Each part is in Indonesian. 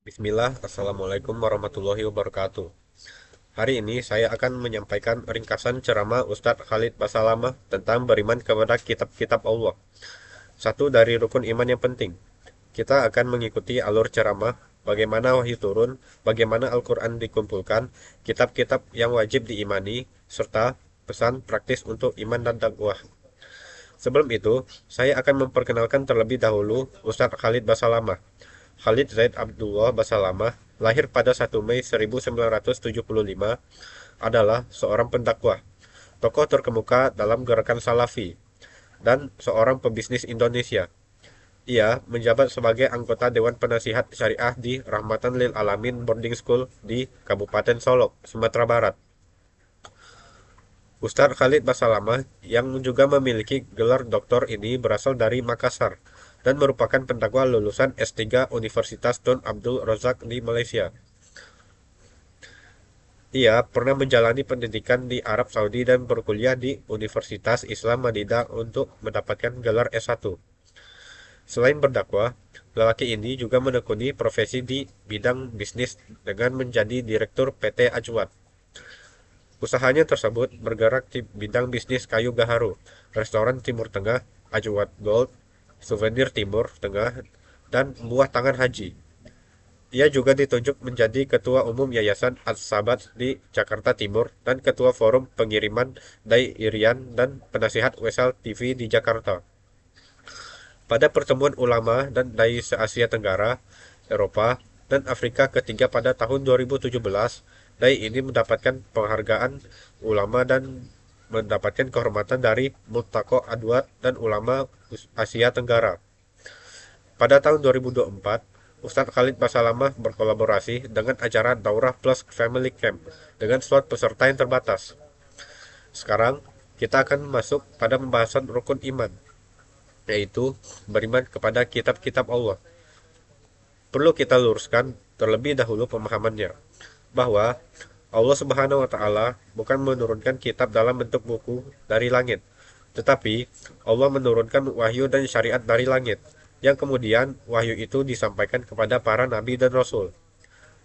Bismillah, Assalamualaikum warahmatullahi wabarakatuh. Hari ini saya akan menyampaikan ringkasan ceramah Ustadz Khalid Basalamah tentang beriman kepada kitab-kitab Allah. Satu dari rukun iman yang penting. Kita akan mengikuti alur ceramah, bagaimana wahyu turun, bagaimana Al-Quran dikumpulkan, kitab-kitab yang wajib diimani, serta pesan praktis untuk iman dan dakwah. Sebelum itu, saya akan memperkenalkan terlebih dahulu Ustadz Khalid Basalamah. Khalid Zaid Abdullah Basalamah, lahir pada 1 Mei 1975, adalah seorang pendakwah, tokoh terkemuka dalam gerakan Salafi, dan seorang pebisnis Indonesia. Ia menjabat sebagai anggota Dewan Penasihat Syariah di Rahmatan Lil Alamin Boarding School di Kabupaten Solok, Sumatera Barat. Ustadz Khalid Basalamah yang juga memiliki gelar doktor ini berasal dari Makassar dan merupakan pendakwah lulusan S3 Universitas Tun Abdul Razak di Malaysia. Ia pernah menjalani pendidikan di Arab Saudi dan berkuliah di Universitas Islam Madinah untuk mendapatkan gelar S1. Selain berdakwah, lelaki ini juga menekuni profesi di bidang bisnis dengan menjadi direktur PT Ajwad. Usahanya tersebut bergerak di bidang bisnis kayu gaharu, restoran Timur Tengah, Ajwad Gold, souvenir Timur Tengah, dan buah tangan haji. Ia juga ditunjuk menjadi Ketua Umum Yayasan As-Sabat di Jakarta Timur dan Ketua Forum Pengiriman Dai Irian dan Penasihat Wesal TV di Jakarta. Pada pertemuan ulama dan dai se-Asia Tenggara, Eropa, dan Afrika ketiga pada tahun 2017, dai ini mendapatkan penghargaan ulama dan mendapatkan kehormatan dari Multaqo Adwat dan ulama Asia Tenggara. Pada tahun 2024, Ustadz Khalid Basalamah berkolaborasi dengan acara Daurah Plus Family Camp dengan slot peserta yang terbatas. Sekarang, kita akan masuk pada pembahasan rukun iman, yaitu beriman kepada kitab-kitab Allah. Perlu kita luruskan terlebih dahulu pemahamannya, bahwa Allah Subhanahu wa Ta'ala bukan menurunkan kitab dalam bentuk buku dari langit, tetapi Allah menurunkan wahyu dan syariat dari langit, yang kemudian wahyu itu disampaikan kepada para nabi dan rasul,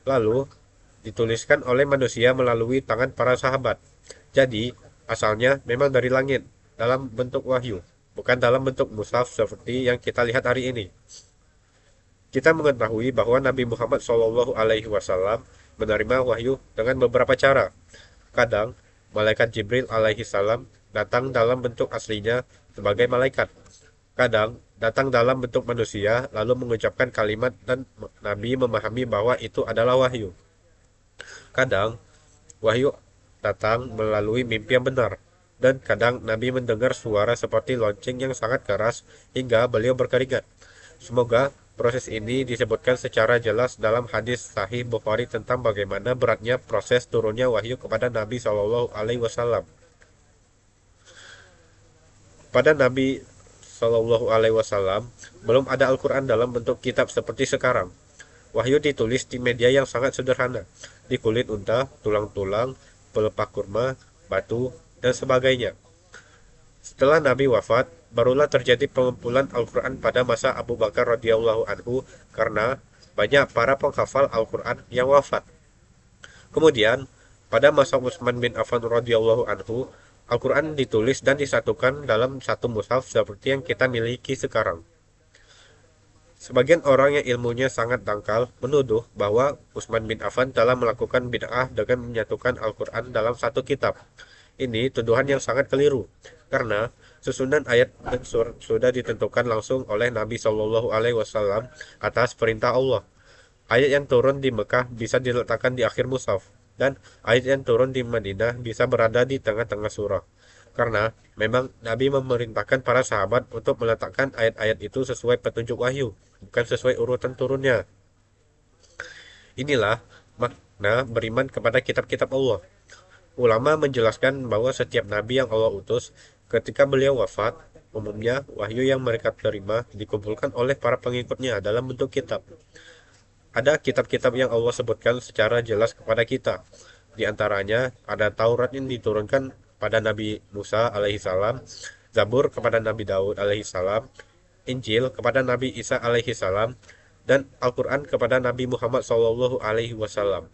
lalu dituliskan oleh manusia melalui tangan para sahabat. Jadi, asalnya memang dari langit, dalam bentuk wahyu, bukan dalam bentuk mushaf seperti yang kita lihat hari ini. Kita mengetahui bahwa Nabi Muhammad SAW menerima wahyu dengan beberapa cara. Kadang, malaikat Jibril alaihi salam datang dalam bentuk aslinya sebagai malaikat. Kadang, datang dalam bentuk manusia lalu mengucapkan kalimat dan Nabi memahami bahwa itu adalah wahyu. Kadang, wahyu datang melalui mimpi yang benar. Dan kadang Nabi mendengar suara seperti lonceng yang sangat keras hingga beliau berkeringat. Semoga proses ini disebutkan secara jelas dalam hadis Sahih Bukhari tentang bagaimana beratnya proses turunnya wahyu kepada Nabi Shallallahu Alaihi Wasallam. Pada Nabi Shallallahu Alaihi Wasallam belum ada Al-Quran dalam bentuk kitab seperti sekarang. Wahyu ditulis di media yang sangat sederhana, di kulit unta, tulang-tulang, pelepah kurma, batu, dan sebagainya. Setelah Nabi wafat, barulah terjadi pengumpulan Al-Quran pada masa Abu Bakar radhiyallahu anhu karena banyak para penghafal Al-Quran yang wafat. Kemudian, pada masa Utsman bin Affan radhiyallahu anhu, Al-Quran ditulis dan disatukan dalam satu mushaf seperti yang kita miliki sekarang. Sebagian orang yang ilmunya sangat dangkal menuduh bahwa Utsman bin Affan telah melakukan bid'ah dengan menyatukan Al-Quran dalam satu kitab. Ini tuduhan yang sangat keliru, karena susunan ayat dan surat sudah ditentukan langsung oleh Nabi Shallallahu Alaihi Wasallam atas perintah Allah. Ayat yang turun di Mekah bisa diletakkan di akhir mushaf, dan ayat yang turun di Madinah bisa berada di tengah-tengah surah. Karena memang Nabi memerintahkan para sahabat untuk meletakkan ayat-ayat itu sesuai petunjuk wahyu, bukan sesuai urutan turunnya. Inilah makna beriman kepada kitab-kitab Allah. Ulama menjelaskan bahwa setiap nabi yang Allah utus, ketika beliau wafat, umumnya wahyu yang mereka terima dikumpulkan oleh para pengikutnya dalam bentuk kitab. Ada kitab-kitab yang Allah sebutkan secara jelas kepada kita. Di antaranya ada Taurat yang diturunkan pada Nabi Musa alaihissalam, Zabur kepada Nabi Daud alaihissalam, Injil kepada Nabi Isa alaihissalam, dan Al-Quran kepada Nabi Muhammad SAW.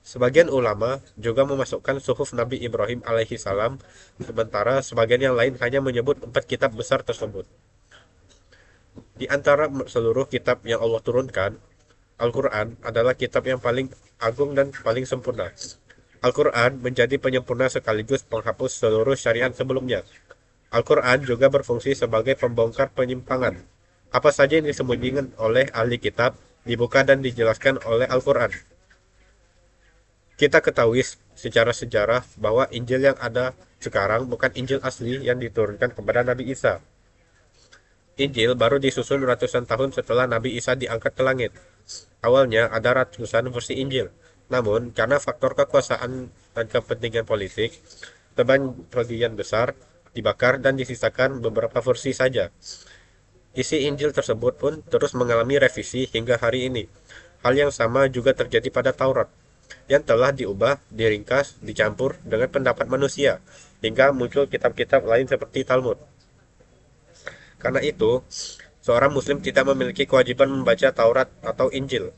Sebagian ulama juga memasukkan suhuf Nabi Ibrahim alaihi salam, sementara sebagian yang lain hanya menyebut 4 kitab besar tersebut. Di antara seluruh kitab yang Allah turunkan, Al-Quran adalah kitab yang paling agung dan paling sempurna. Al-Quran menjadi penyempurna sekaligus penghapus seluruh syariat sebelumnya. Al-Quran juga berfungsi sebagai pembongkar penyimpangan. Apa saja yang disembunyikan oleh ahli kitab dibuka dan dijelaskan oleh Al-Quran. Kita ketahui secara sejarah bahwa Injil yang ada sekarang bukan Injil asli yang diturunkan kepada Nabi Isa. Injil baru disusun ratusan tahun setelah Nabi Isa diangkat ke langit. Awalnya ada ratusan versi Injil, namun karena faktor kekuasaan dan kepentingan politik, sebagian besar dibakar dan disisakan beberapa versi saja. Isi Injil tersebut pun terus mengalami revisi hingga hari ini. Hal yang sama juga terjadi pada Taurat, yang telah diubah, diringkas, dicampur dengan pendapat manusia, hingga muncul kitab-kitab lain seperti Talmud. Karena itu, seorang muslim tidak memiliki kewajiban membaca Taurat atau Injil.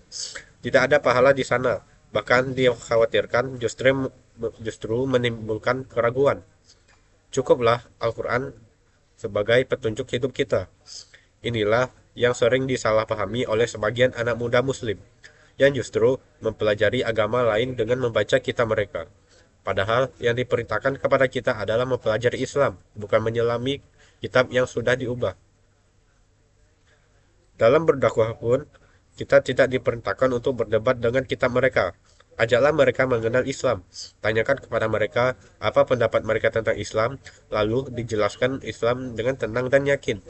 Tidak ada pahala di sana, bahkan dikhawatirkan justru menimbulkan keraguan. Cukuplah Al-Quran sebagai petunjuk hidup kita. Inilah yang sering disalahpahami oleh sebagian anak muda muslim, yang justru mempelajari agama lain dengan membaca kitab mereka. Padahal yang diperintahkan kepada kita adalah mempelajari Islam, bukan menyelami kitab yang sudah diubah. Dalam berdakwah pun, kita tidak diperintahkan untuk berdebat dengan kitab mereka. Ajaklah mereka mengenal Islam. Tanyakan kepada mereka apa pendapat mereka tentang Islam, lalu dijelaskan Islam dengan tenang dan yakin.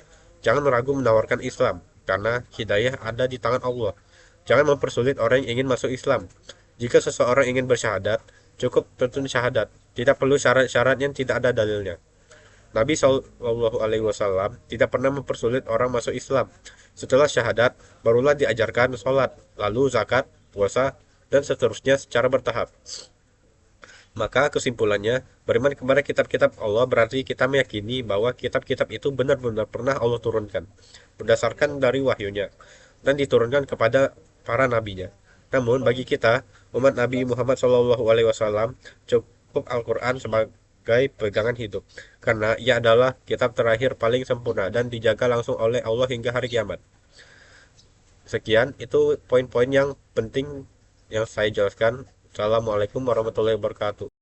Jangan ragu menawarkan Islam, karena hidayah ada di tangan Allah. Jangan mempersulit orang yang ingin masuk Islam. Jika seseorang ingin bersyahadat, cukup tuntun syahadat. Tidak perlu syarat-syarat yang tidak ada dalilnya. Nabi SAW tidak pernah mempersulit orang masuk Islam. Setelah syahadat, barulah diajarkan sholat, lalu zakat, puasa, dan seterusnya secara bertahap. Maka kesimpulannya, beriman kepada kitab-kitab Allah berarti kita meyakini bahwa kitab-kitab itu benar-benar pernah Allah turunkan, berdasarkan dari wahyunya, dan diturunkan kepada para nabinya. Namun bagi kita, umat Nabi Muhammad SAW, cukup Al-Quran sebagai pegangan hidup, karena ia adalah kitab terakhir paling sempurna dan dijaga langsung oleh Allah hingga hari kiamat. Sekian, itu poin-poin yang penting yang saya jelaskan. Assalamualaikum warahmatullahi wabarakatuh.